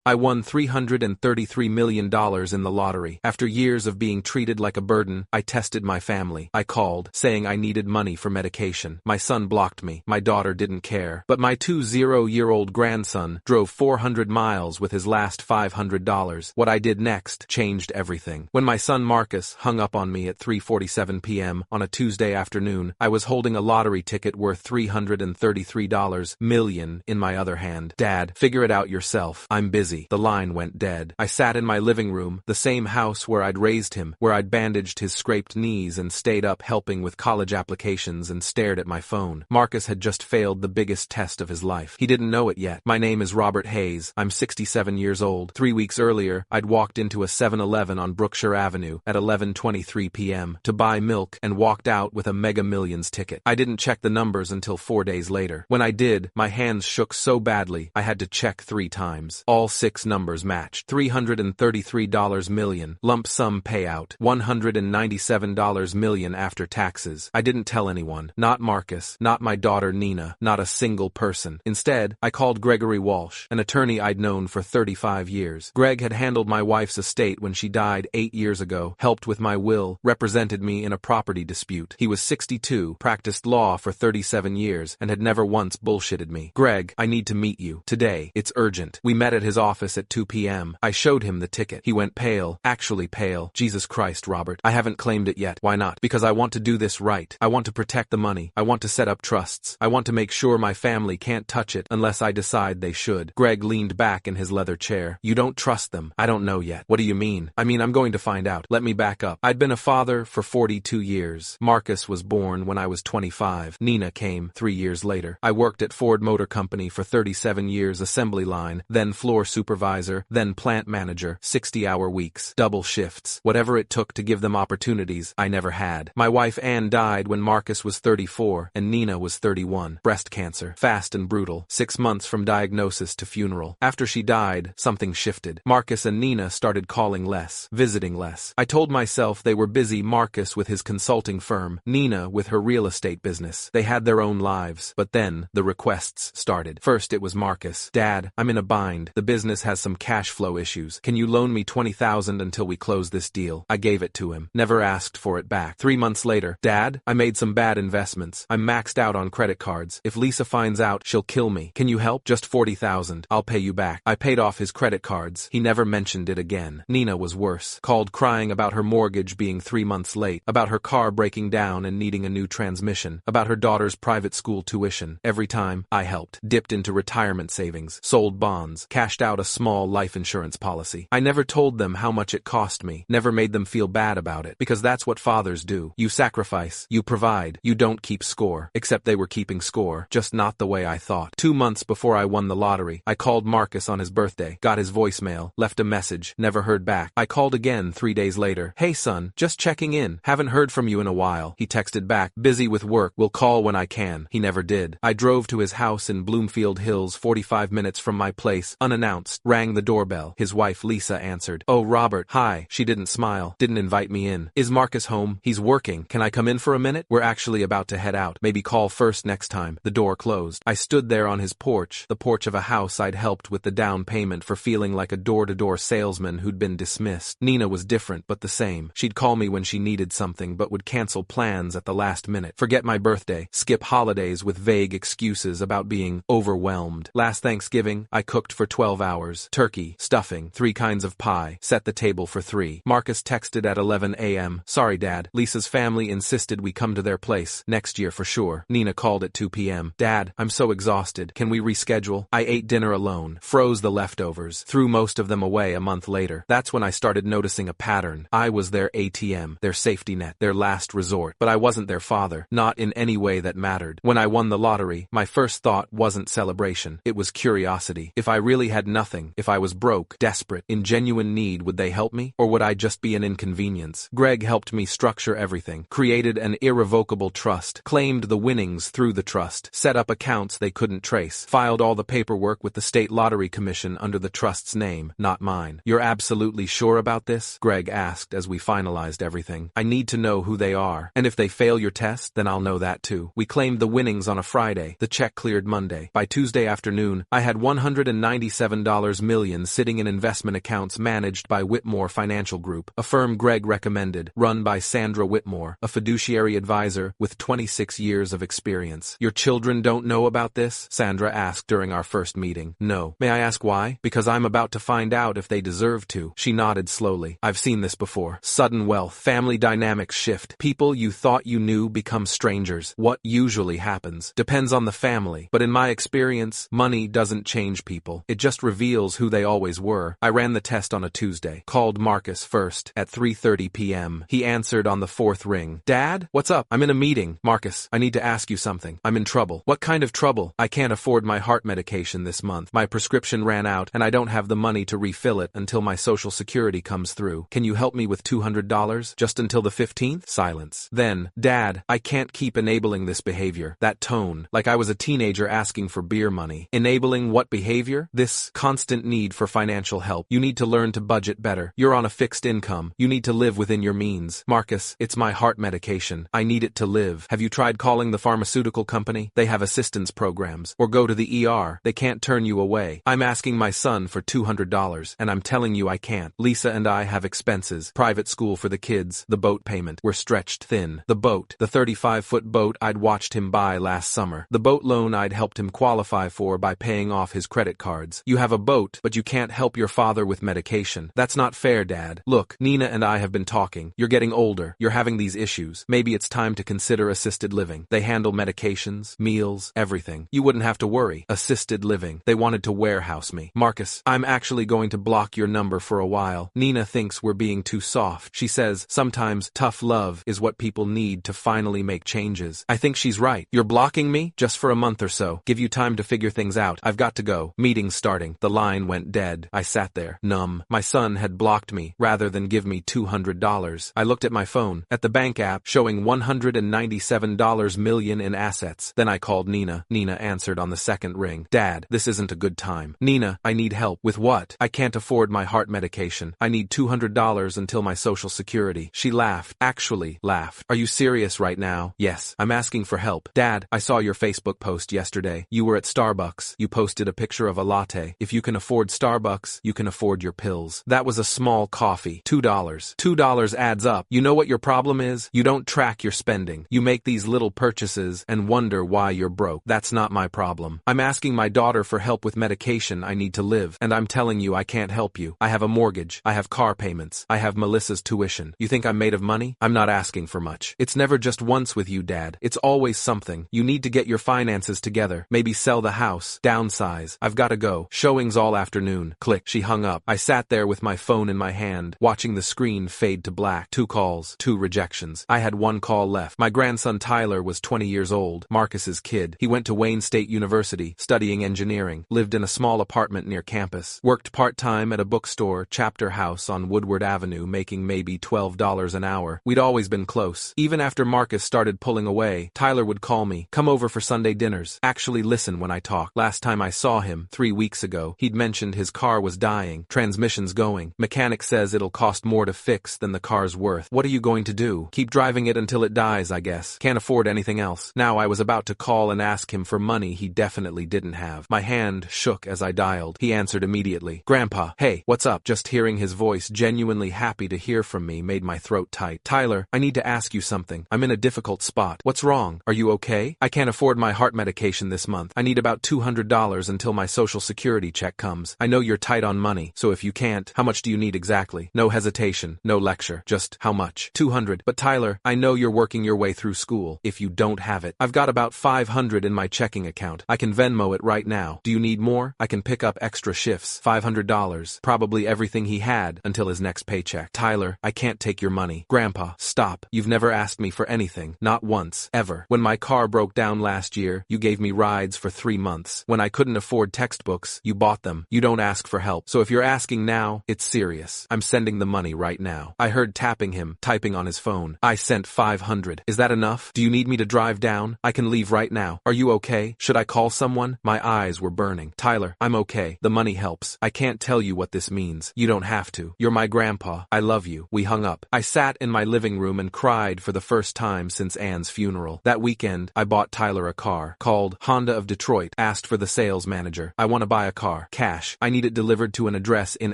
I won $333 million in the lottery. After years of being treated like a burden, I tested my family. I called, saying I needed money for medication. My son blocked me. My daughter didn't care. But my 20-year-old grandson drove 400 miles with his last $500. What I did next changed everything. When my son Marcus hung up on me at 3:47 p.m. on a Tuesday afternoon, I was holding a lottery ticket worth $333 million in my other hand. Dad, figure it out yourself. I'm busy. The line went dead. I sat in my living room, the same house where I'd raised him, where I'd bandaged his scraped knees and stayed up helping with college applications, and stared at my phone. Marcus had just failed the biggest test of his life. He didn't know it yet. My name is Robert Hayes. I'm 67 years old. 3 weeks earlier, I'd walked into a 7-Eleven on Brookshire Avenue at 11:23 p.m. to buy milk and walked out with a Mega Millions ticket. I didn't check the numbers until 4 days later. When I did, my hands shook so badly I had to check 3 times. All 6 numbers matched. $333 million. Lump sum payout. $197 million after taxes. I didn't tell anyone. Not Marcus. Not my daughter Nina. Not a single person. Instead, I called Gregory Walsh, an attorney I'd known for 35 years. Greg had handled my wife's estate when she died 8 years ago, helped with my will, represented me in a property dispute. He was 62, practiced law for 37 years, and had never once bullshitted me. Greg, I need to meet you. Today. It's urgent. We met at his office at 2 p.m. I showed him the ticket. He went pale. Actually pale. Jesus Christ, Robert. I haven't claimed it yet. Why not? Because I want to do this right. I want to protect the money. I want to set up trusts. I want to make sure my family can't touch it unless I decide they should. Greg leaned back in his leather chair. You don't trust them. I don't know yet. What do you mean? I mean, I'm going to find out. Let me back up. I'd been a father for 42 years. Marcus was born when I was 25. Nina came 3 years later. I worked at Ford Motor Company for 37 years, assembly line, then floor supervisor, then plant manager, 60-hour weeks, double shifts. Whatever it took to give them opportunities I never had. My wife Ann died when Marcus was 34 and Nina was 31. Breast cancer. Fast and brutal. 6 months from diagnosis to funeral. After she died, something shifted. Marcus and Nina started calling less, visiting less. I told myself they were busy, Marcus with his consulting firm, Nina with her real estate business. They had their own lives. But then, the requests started. First it was Marcus. Dad, I'm in a bind. The business has some cash flow issues. Can you loan me $20,000 until we close this deal? I gave it to him. Never asked for it back. 3 months later, Dad, I made some bad investments. I'm maxed out on credit cards. If Lisa finds out, she'll kill me. Can you help? Just $40,000. I'll pay you back. I paid off his credit cards. He never mentioned it again. Nina was worse. Called crying about her mortgage being 3 months late, about her car breaking down and needing a new transmission, about her daughter's private school tuition. Every time, I helped. Dipped into retirement savings, sold bonds, cashed out a small life insurance policy. I never told them how much it cost me, never made them feel bad about it, because that's what fathers do. You sacrifice, you provide, you don't keep score. Except they were keeping score, just not the way I thought. 2 months before I won the lottery, I called Marcus on his birthday, got his voicemail, left a message, never heard back. I called again 3 days later. Hey son, just checking in, haven't heard from you in a while. He texted back, busy with work, will call when I can. He never did. I drove to his house in Bloomfield Hills, 45 minutes from my place, unannounced, rang the doorbell. His wife Lisa answered. Oh Robert, hi. She didn't smile, didn't invite me in. Is Marcus home? He's working. Can I come in for a minute? We're actually about to head out. Maybe call first next time. The door closed. I stood there on his porch, the porch of a house I'd helped with the down payment for, feeling like a door-to-door salesman who'd been dismissed. Nina was different but the same. She'd call me when she needed something but would cancel plans at the last minute. Forget my birthday, skip holidays with vague excuses about being overwhelmed. Last Thanksgiving, I cooked for 12 hours. Turkey, stuffing, 3 kinds of pie, set the table for 3. Marcus texted at 11 a.m. Sorry Dad, Lisa's family insisted we come to their place, next year for sure. Nina called at 2 p.m. Dad, I'm so exhausted, can we reschedule? I ate dinner alone, froze the leftovers, threw most of them away a month later. That's when I started noticing a pattern. I was their ATM, their safety net, their last resort, but I wasn't their father, not in any way that mattered. When I won the lottery, my first thought wasn't celebration, it was curiosity. If I really had nothing, if I was broke, desperate, in genuine need, would they help me? Or would I just be an inconvenience? Greg helped me structure everything, created an irrevocable trust, claimed the winnings through the trust, set up accounts they couldn't trace, filed all the paperwork with the State Lottery Commission under the trust's name, not mine. You're absolutely sure about this? Greg asked as we finalized everything. I need to know who they are, and if they fail your test, then I'll know that too. We claimed the winnings on a Friday, the check cleared Monday. By Tuesday afternoon, I had $197 million sitting in investment accounts managed by Whitmore Financial Group, a firm Greg recommended, run by Sandra Whitmore, a fiduciary advisor with 26 years of experience. Your children don't know about this? Sandra asked during our first meeting. No. May I ask why? Because I'm about to find out if they deserve to. She nodded slowly. I've seen this before. Sudden wealth, family dynamics shift. People you thought you knew become strangers. What usually happens depends on the family, but in my experience, money doesn't change people. It just reveals who they always were. I ran the test on a Tuesday. Called Marcus first at 3:30 p.m. He answered on the fourth ring. Dad? What's up? I'm in a meeting. Marcus, I need to ask you something. I'm in trouble. What kind of trouble? I can't afford my heart medication this month. My prescription ran out and I don't have the money to refill it until my Social Security comes through. Can you help me with $200? Just until the 15th? Silence. Then, Dad, I can't keep enabling this behavior. That tone, like I was a teenager asking for beer money. Enabling what behavior? This constant need for financial help. You need to learn to budget better. You're on a fixed income. You need to live within your means. Marcus, it's my heart medication. I need it to live. Have you tried calling the pharmaceutical company? They have assistance programs. Or go to the ER. They can't turn you away. I'm asking my son for $200, and I'm telling you I can't. Lisa and I have expenses. Private school for the kids. The boat payment. We're stretched thin. The boat. The 35-foot boat I'd watched him buy last summer. The boat loan I'd helped him qualify for by paying off his credit cards. You have a boat, but you can't help your father with medication. That's not fair, Dad. Look, Nina and I have been talking. You're getting older. You're having these issues. Maybe it's time to consider assisted living. They handle medications, meals, everything. You wouldn't have to worry. Assisted living. They wanted to warehouse me. Marcus, I'm actually going to block your number for a while. Nina thinks we're being too soft. She says sometimes tough love is what people need to finally make changes. I think she's right. You're blocking me? Just for a month or so. Give you time to figure things out. I've got to go. Meeting's starting. The line went dead. I sat there, numb. My son had blocked me rather than give me $200. I looked at my phone, at the bank app showing $197 million in assets. Then I called Nina. Nina answered on the second ring. Dad, this isn't a good time. Nina, I need help. With what? I can't afford my heart medication. I need $200 until my Social Security. She laughed. Actually, laughed. Are you serious right now? Yes. I'm asking for help. Dad, I saw your Facebook post yesterday. You were at Starbucks. You posted a picture of a latte. If you can afford Starbucks, you can afford your pills. That was a small coffee. $2. $2 adds up. You know what your problem is? You don't track your spending. You make these little purchases and wonder why you're broke. That's not my problem. I'm asking my daughter for help with medication I need to live, and I'm telling you I can't help you. I have a mortgage. I have car payments. I have Melissa's tuition. You think I'm made of money? I'm not asking for much. It's never just once with you, Dad. It's always something. You need to get your finances together. Maybe sell the house. Downsize. I've got to go. Showings all afternoon. Click. She hung up. I sat there with my phone in my hand, watching the screen fade to black. 2 calls. 2 rejections. I had 1 call left. My grandson Tyler was 20 years old. Marcus's kid. He went to Wayne State University, studying engineering. Lived in a small apartment near campus. Worked part-time at a bookstore, Chapter House on Woodward Avenue, making maybe $12 an hour. We'd always been close. Even after Marcus started pulling away, Tyler would call me. Come over for Sunday dinners. Actually listen when I talk. Last time I saw him, 3 weeks ago, he'd mentioned his car was dying. Transmission's going. Mechanic says it'll cost more to fix than the car's worth. What are you going to do? Keep driving it until it dies, I guess. Can't afford anything else. Now I was about to call and ask him for money he definitely didn't have. My hand shook as I dialed. He answered immediately. Grandpa, hey, what's up? Just hearing his voice, genuinely happy to hear from me, made my throat tight. Tyler, I need to ask you something. I'm in a difficult spot. What's wrong? Are you okay? I can't afford my heart medication this month. I need about $200 until my Social Security check comes. I know you're tight on money, so if you can't, how much do you need exactly? No hesitation, no lecture, just how much? 200. But Tyler, I know you're working your way through school. If you don't have it, I've got about 500 in my checking account. I can Venmo it right now. Do you need more? I can pick up extra shifts. $500. Probably everything he had until his next paycheck. Tyler, I can't take your money. Grandpa, stop. You've never asked me for anything. Not once. Ever. When my car broke down last year, you gave me rides for 3 months. When I couldn't afford textbooks, you bought them. You don't ask for help. So if you're asking now, it's serious. I'm sending the money right now. I heard tapping him, typing on his phone. I sent 500. Is that enough? Do you need me to drive down? I can leave right now. Are you okay? Should I call someone? My eyes were burning. Tyler, I'm okay. The money helps. I can't tell you what this means. You don't have to. You're my grandpa. I love you. We hung up. I sat in my living room and cried for the first time since Anne's funeral. That weekend, I bought Tyler a car. Called Honda of Detroit. Asked for the sales manager. I want to buy a car. car. Cash. I need it delivered to an address in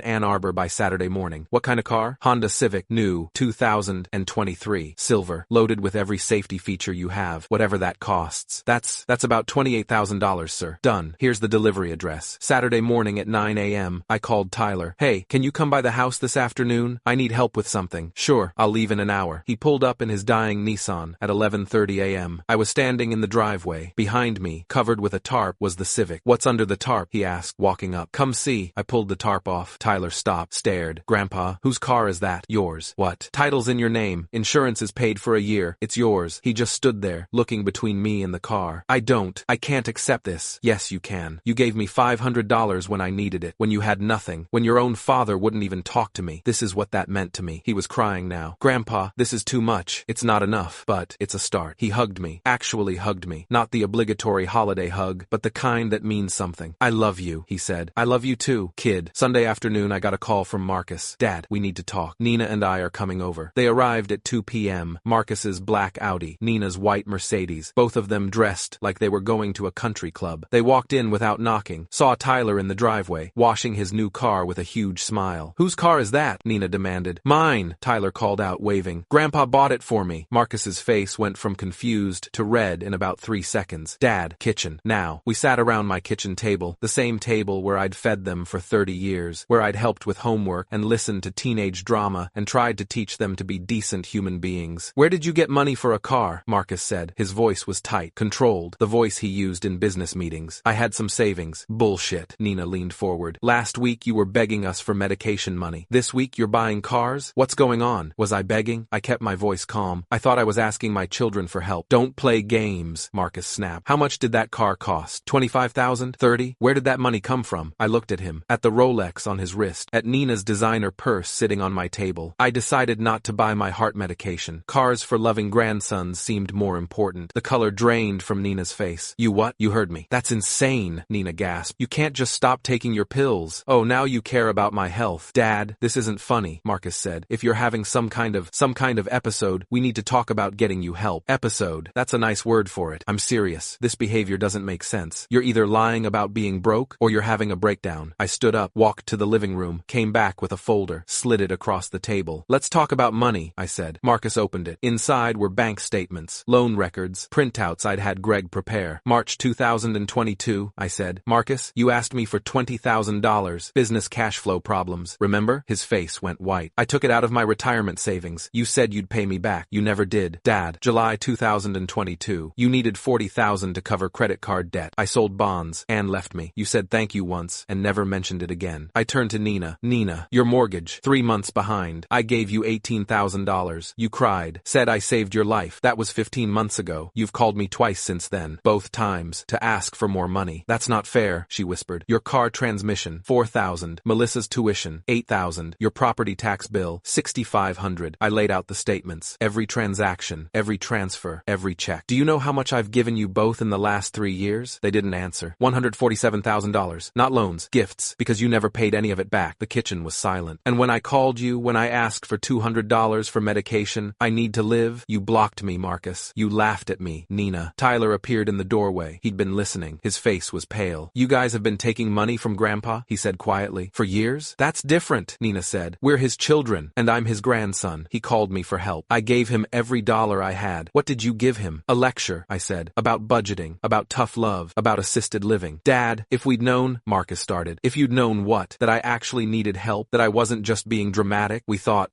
Ann Arbor by Saturday morning. What kind of car? Honda Civic, new, 2023, silver, loaded with every safety feature you have, whatever that costs. That's about $28,000, sir. Done. Here's the delivery address. Saturday morning at 9 a.m., I called Tyler. Hey, can you come by the house this afternoon? I need help with something. Sure, I'll leave in an hour. He pulled up in his dying Nissan at 11:30 a.m. I was standing in the driveway. Behind me, covered with a tarp, was the Civic. What's under the tarp? He asked, walking up. Come see. I pulled the tarp off. Tyler stopped, stared. Grandpa, whose car is that? Yours. What? Title's in your name. Insurance is paid for a year. It's yours. He just stood there, looking between me and the car. I can't accept this. Yes, you can. You gave me $500 when I needed it, when you had nothing, when your own father wouldn't even talk to me. This is what that meant to me. He was crying now. Grandpa, this is too much. It's not enough, but it's a start. He hugged me. Actually hugged me. Not the obligatory holiday hug, but the kind that means something. I love you, he said. I love you too, kid. Sunday afternoon I got a call from Marcus. Dad, we need to talk. Nina and I are coming over. They arrived at 2 p.m. Marcus's black Audi, Nina's white Mercedes, both of them dressed like they were going to a country club. They walked in without knocking, saw Tyler in the driveway, washing his new car with a huge smile. Whose car is that? Nina demanded. Mine, Tyler called out, waving. Grandpa bought it for me. Marcus's face went from confused to red in about 3 seconds. Dad, kitchen. Now, we sat around my kitchen table, the same table where I'd fed them for 30 years, where I'd helped with homework and listened to teenage drama and tried to teach them to be decent human beings. Where did you get money for a car? Marcus said. His voice was tight, controlled, the voice he used in business meetings. I had some savings. Bullshit. Nina leaned forward. Last week you were begging us for medication money. This week you're buying cars? What's going on? Was I begging? I kept my voice calm. I thought I was asking my children for help. Don't play games, Marcus snapped. How much did that car cost? $25,000? $30,000? Where did that money come from? I looked at him, at the Rolex on his wrist, at Nina's designer purse sitting on my table. I decided not to buy my heart medication. Cars for loving grandsons seemed more important. The color drained from Nina's face. You what? You heard me. That's insane, Nina gasped. You can't just stop taking your pills. Oh, now you care about my health. Dad, this isn't funny, Marcus said. If you're having some kind of episode, we need to talk about getting you help. Episode. That's a nice word for it. I'm serious. This behavior doesn't make sense. You're either lying about being broke or you're having a breakdown. I stood up, walked to the living room, came back with a folder, slid it across the table. Let's talk about money, I said. Marcus opened it. Inside were bank statements, loan records, printouts I'd had Greg prepare. March 2022, I said. Marcus, you asked me for $20,000. Business cash flow problems. Remember? His face went white. I took it out of my retirement savings. You said you'd pay me back. You never did. Dad, July 2022. You needed $40,000 to cover credit card debt. I sold bonds. Anne left me. You said thank you once and never mentioned it again. I turned to Nina. Nina, your mortgage, 3 months behind. I gave you $18,000. You cried. Said I saved your life. That was 15 months ago. You've called me twice since then. Both times. To ask for more money. That's not fair, she whispered. Your car transmission, $4,000. Melissa's tuition, $8,000. Your property tax bill, $6,500. I laid out the statements. Every transaction, every transfer, every check. Do you know how much I've given you both in the last 3 years? They didn't answer. $147,000. Not loans, gifts, because you never paid any of it back. The kitchen was silent. And when I called you, when I asked for $200 for medication, I need to live, you blocked me, Marcus. You laughed at me, Nina. Tyler appeared in the doorway. He'd been listening. His face was pale. You guys have been taking money from Grandpa, he said quietly. For years? That's different, Nina said. We're his children, and I'm his grandson. He called me for help. I gave him every dollar I had. What did you give him? A lecture, I said, about budgeting, about tough love, about assisted living. Dad, if we'd known, Marcus started. If you'd known what? That I actually needed help, that I wasn't just being dramatic.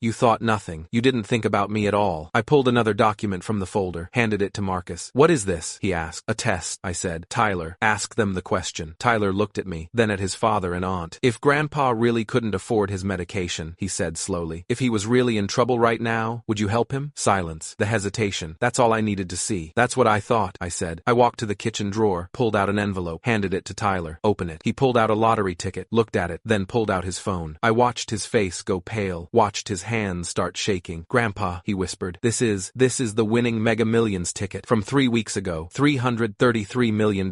You thought nothing. You didn't think about me at all. I pulled another document from the folder, handed it to Marcus. What is this? He asked. A test, I said. Tyler, ask them the question. Tyler looked at me, then at his father and aunt. If Grandpa really couldn't afford his medication, he said slowly. If he was really in trouble right now, would you help him? Silence. The hesitation. That's all I needed to see. That's what I thought, I said. I walked to the kitchen drawer, pulled out an envelope, handed it to Tyler. Open it. He pulled out a lottery ticket, looked at it, then pulled out his phone. I watched his face go pale, watched his hands start shaking. Grandpa, he whispered, this is the winning Mega Millions ticket from 3 weeks ago. $333 million.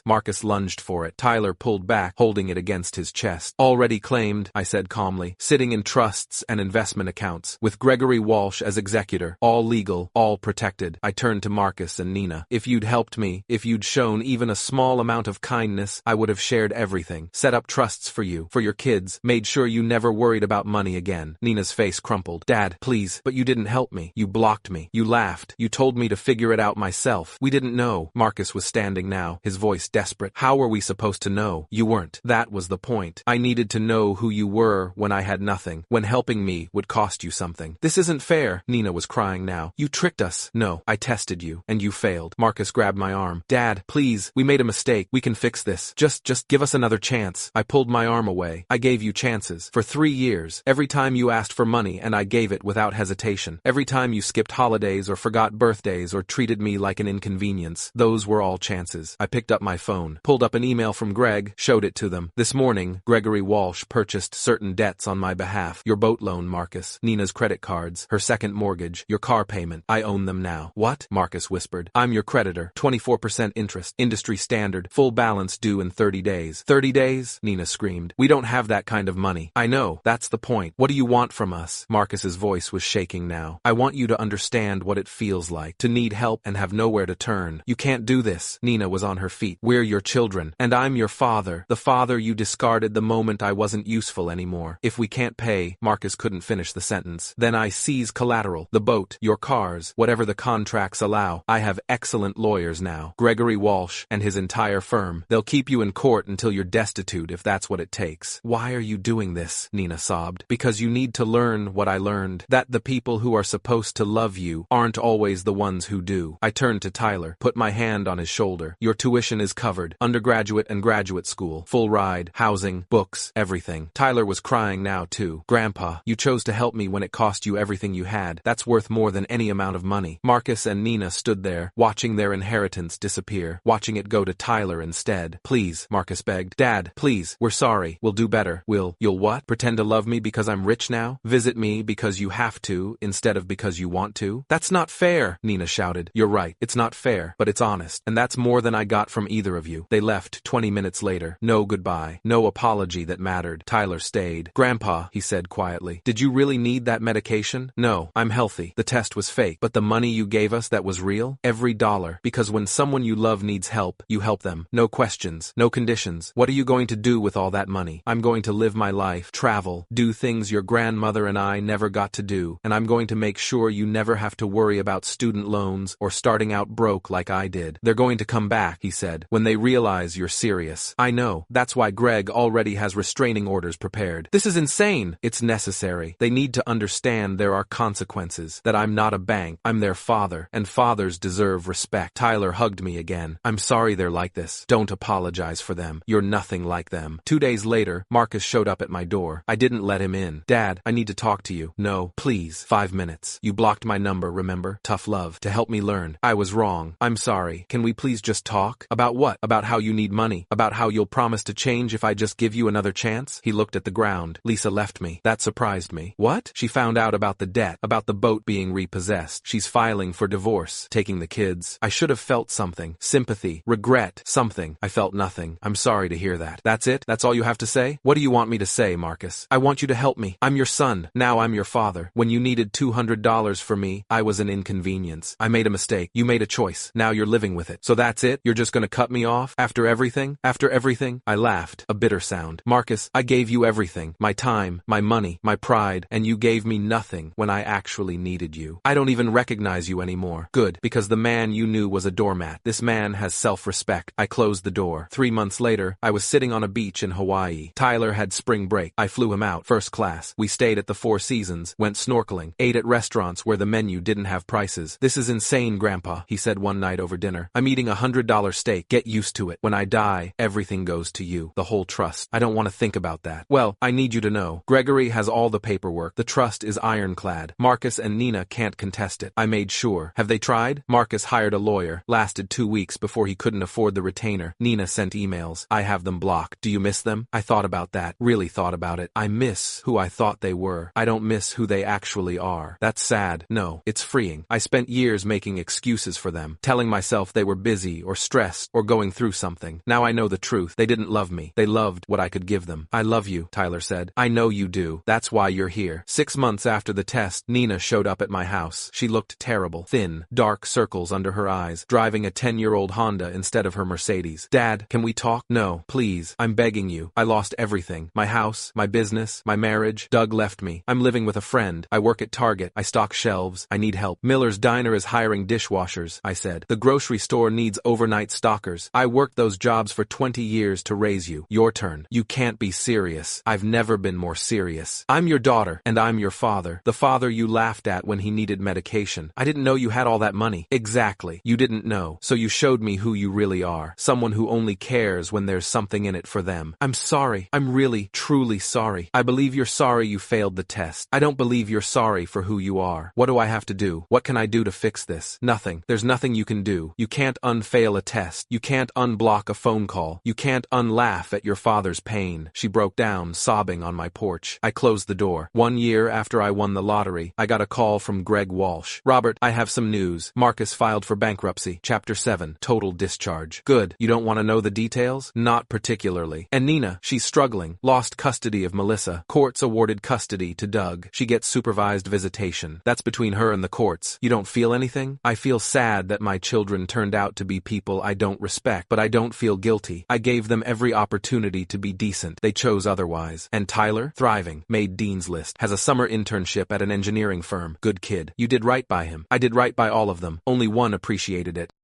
Marcus lunged for it. Tyler pulled back, holding it against his chest. Already claimed, I said calmly, sitting in trusts and investment accounts, with Gregory Walsh as executor, all legal, all protected. I turned to Marcus and Nina. If you'd helped me, if you'd shown even a small amount of kindness, I would have shared everything everything. Set up trusts for you, for your kids, made sure you never worried about money again. Nina's face crumpled. Dad, please, but you didn't help me. You blocked me. You laughed. You told me to figure it out myself. We didn't know. Marcus was standing now, his voice desperate. How were we supposed to know? You weren't. That was the point. I needed to know who you were when I had nothing, when helping me would cost you something. This isn't fair. Nina was crying now. You tricked us. No, I tested you, and you failed. Marcus grabbed my arm. Dad, please, we made a mistake. We can fix this. Just give us another chance. I pulled my arm away. I gave you chances. For 3 years. Every time you asked for money and I gave it without hesitation. Every time you skipped holidays or forgot birthdays or treated me like an inconvenience. Those were all chances. I picked up my phone, pulled up an email from Greg, showed it to them. This morning, Gregory Walsh purchased certain debts on my behalf. Your boat loan, Marcus. Nina's credit cards. Her second mortgage. Your car payment. I own them now. What? Marcus whispered. I'm your creditor. 24% interest. Industry standard. Full balance due in 30 days. 30 days? Nina screamed. We don't have that kind of money. I know. That's the point. What do you want from us? Marcus's voice was shaking now. I want you to understand what it feels like to need help and have nowhere to turn. You can't do this. Nina was on her feet. We're your children, and I'm your father. The father you discarded the moment I wasn't useful anymore. If we can't pay, Marcus couldn't finish the sentence. Then I seize collateral. The boat, your cars, whatever the contracts allow. I have excellent lawyers now. Gregory Walsh and his entire firm. They'll keep you in court until you're destitute if that's what it takes. Why are you doing this? Nina sobbed. Because you need to learn what I learned. That the people who are supposed to love you aren't always the ones who do. I turned to Tyler, put my hand on his shoulder. Your tuition is covered. Undergraduate and graduate school. Full ride, housing, books, everything. Tyler was crying now too. Grandpa, you chose to help me when it cost you everything you had. That's worth more than any amount of money. Marcus and Nina stood there, watching their inheritance disappear, watching it go to Tyler instead. Please, Marcus begged. Dad, please, we're sorry. We'll do better. You'll what? Pretend to love me because I'm rich now? Visit me because you have to, instead of because you want to? That's not fair, Nina shouted. You're right. It's not fair, but it's honest. And that's more than I got from either of you. They left 20 minutes later. No goodbye. No apology that mattered. Tyler stayed. Grandpa, he said quietly, did you really need that medication? No, I'm healthy. The test was fake. But the money you gave us that was real? Every dollar. Because when someone you love needs help, you help them. No questions. No conditions. What are you going to do with all that money? I'm going to live my life, travel, do things your grandmother and I never got to do, and I'm going to make sure you never have to worry about student loans or starting out broke like I did. They're going to come back, he said, when they realize you're serious. I know. That's why Greg already has restraining orders prepared. This is insane. It's necessary. They need to understand there are consequences, that I'm not a bank. I'm their father, and fathers deserve respect. Tyler hugged me again. I'm sorry they're like this. Don't apologize for them. You're nothing like them. 2 days later, Marcus showed up at my door. I didn't let him in. Dad, I need to talk to you. No, please. 5 minutes. You blocked my number, remember? Tough love. To help me learn. I was wrong. I'm sorry. Can we please just talk? About what? About how you need money? About how you'll promise to change if I just give you another chance? He looked at the ground. Lisa left me. That surprised me. What? She found out about the debt, about the boat being repossessed. She's filing for divorce, taking the kids. I should have felt something. Sympathy. Regret. Something. I felt nothing. I'm sorry to hear that. That's it? That's all you have to say? What do you want me to say, Marcus? I want you to help me. I'm your son. Now I'm your father. When you needed $200 for me, I was an inconvenience. I made a mistake. You made a choice. Now you're living with it. So that's it? You're just gonna cut me off? After everything? After everything? I laughed, a bitter sound. Marcus, I gave you everything. My time, my money, my pride, and you gave me nothing when I actually needed you. I don't even recognize you anymore. Good, because the man you knew was a doormat. This man has self-respect. I closed the door. 3 months later, I was sitting on a beach in Hawaii. Tyler had spring break. I flew him out, first class. We stayed at the Four Seasons, went snorkeling, ate at restaurants where the menu didn't have prices. This is insane, Grandpa, he said one night over dinner. I'm eating $100 steak. Get used to it. When I die, everything goes to you. The whole trust. I don't want to think about that. Well, I need you to know. Gregory has all the paperwork. The trust is ironclad. Marcus and Nina can't contest it. I made sure. Have they tried? Marcus hired a lawyer. Lasted 2 weeks before he couldn't afford the retainer. Nina sent emails. I have them blocked. Do you miss them? I thought about that. Really thought about it. I miss who I thought they were. I don't miss who they actually are. That's sad. No, it's freeing. I spent years making excuses for them, telling myself they were busy or stressed or going through something. Now I know the truth. They didn't love me. They loved what I could give them. I love you, Tyler said. I know you do. That's why you're here. 6 months after the test, Nina showed up at my house. She looked terrible. Thin, dark circles under her eyes, driving a 10-year-old Honda instead of her Mercedes. Dad, can we talk? No. No, please, I'm begging you. I lost everything. My house, my business, my marriage. Doug left me. I'm living with a friend. I work at Target. I stock shelves. I need help. Miller's Diner is hiring dishwashers, I said. The grocery store needs overnight stockers. I worked those jobs for 20 years to raise you. Your turn. You can't be serious. I've never been more serious. I'm your daughter, and I'm your father. The father you laughed at when he needed medication. I didn't know you had all that money. Exactly. You didn't know. So you showed me who you really are. Someone who only cares when there's something in it for them. I'm sorry. I'm really, truly sorry. I believe you're sorry you failed the test. I don't believe you're sorry for who you are. What do I have to do? What can I do to fix this? Nothing. There's nothing you can do. You can't unfail a test. You can't unblock a phone call. You can't unlaugh at your father's pain. She broke down, sobbing on my porch. I closed the door. 1 year after I won the lottery, I got a call from Greg Walsh. Robert, I have some news. Marcus filed for bankruptcy. Chapter 7. Total discharge. Good. You don't want to know the details? Not particularly. And Nina, she's struggling. Lost custody of Melissa. Courts awarded custody to Doug. She gets supervised visitation. That's between her and the courts. You don't feel anything? I feel sad that my children turned out to be people I don't respect, but I don't feel guilty. I gave them every opportunity to be decent. They chose otherwise. And Tyler? Thriving. Made Dean's List. Has a summer internship at an engineering firm. Good kid. You did right by him. I did right by all of them. Only one appreciated it.